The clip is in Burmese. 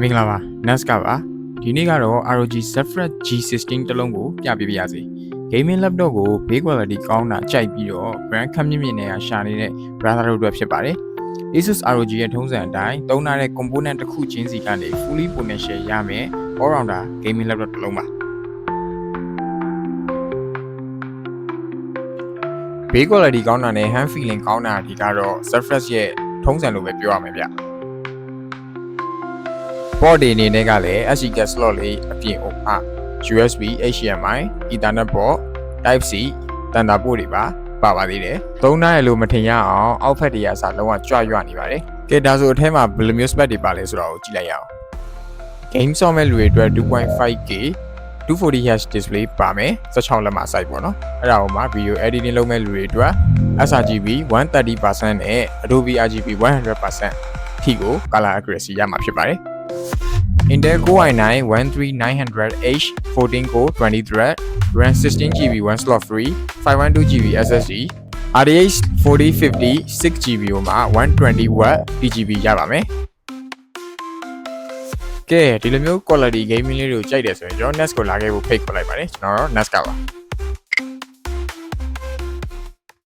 မင်္ဂလာပါ NAS ကပါဒီနေ့ကတော့ ROG Zephyrus G16 တလုံးကိုပြပေးပါရစေ Gaming laptop ကို Build quality ကောင်းတာကြိုက်ပြီးတော့ brand ခပ်မြင့်မြင့်နဲ့ရှာနေတဲ့ brother တို့အတွက်ဖြစ်ပါတယ် Asus ROG ရဲ့ထုံးစံအတိုင်းသုံးထားတဲ့ component တစ်ခုချင်းစီကနေ fully potential ရမယ် all rounder gaming laptop တစ်လုံးပါ Build quality ကောင်းတာနဲ့ hand feeling ကောင်းတာဒီကတော့ Zephyrus ရဲ့ထုံးစံလို့ပဲပြောရမယ်ဗျport တွေအနေနဲ့ကလည်း SD card slot လေးအပြင်အ USB HDMI Ethernet port Type C Thunderbolt တွေပါသေးတယ်။သုံးထားရလို့မထင်ရအောင်အောက်ဖက်တွေကအစလုံးဝကြွရွနေပါတယ်။ကဲဒါဆိုအထဲမှာဘယ်လိုမျိုး spec တွေပါလဲဆိုတော့ကြည့်လိုက်ရအောင်။ Game ဆော့မဲ့လူတွေအတွက် 2.5K 240Hz display ပါမယ်16လက်မ size ပေါ့နော်။အဲ့ဒါကိုမှ video editing လုပ်မဲ့လူတွေအတွက် sRGB 130% နဲ့ Adobe RGB 100% ထိကို color accuracy ရမှာဖြစ်ပါတယ်။ Intel Core i9-13900H 14 core 20 thread RAM 16GB 1 slot free 512GB SSD RTX 4050 6GB မှာ 120W PGB ရပါမယ်ကဲဒီလိုမျိုး quality gaming လေးတွေကိုကြိုက်တယ်ဆိုရင်ကျွန်တော် NAS ကိုလာခဲ့ဖို့ဖိတ်ခေါ်လိုက်ပါတယ်ကျွန်တော်တော့ NAS ကပါ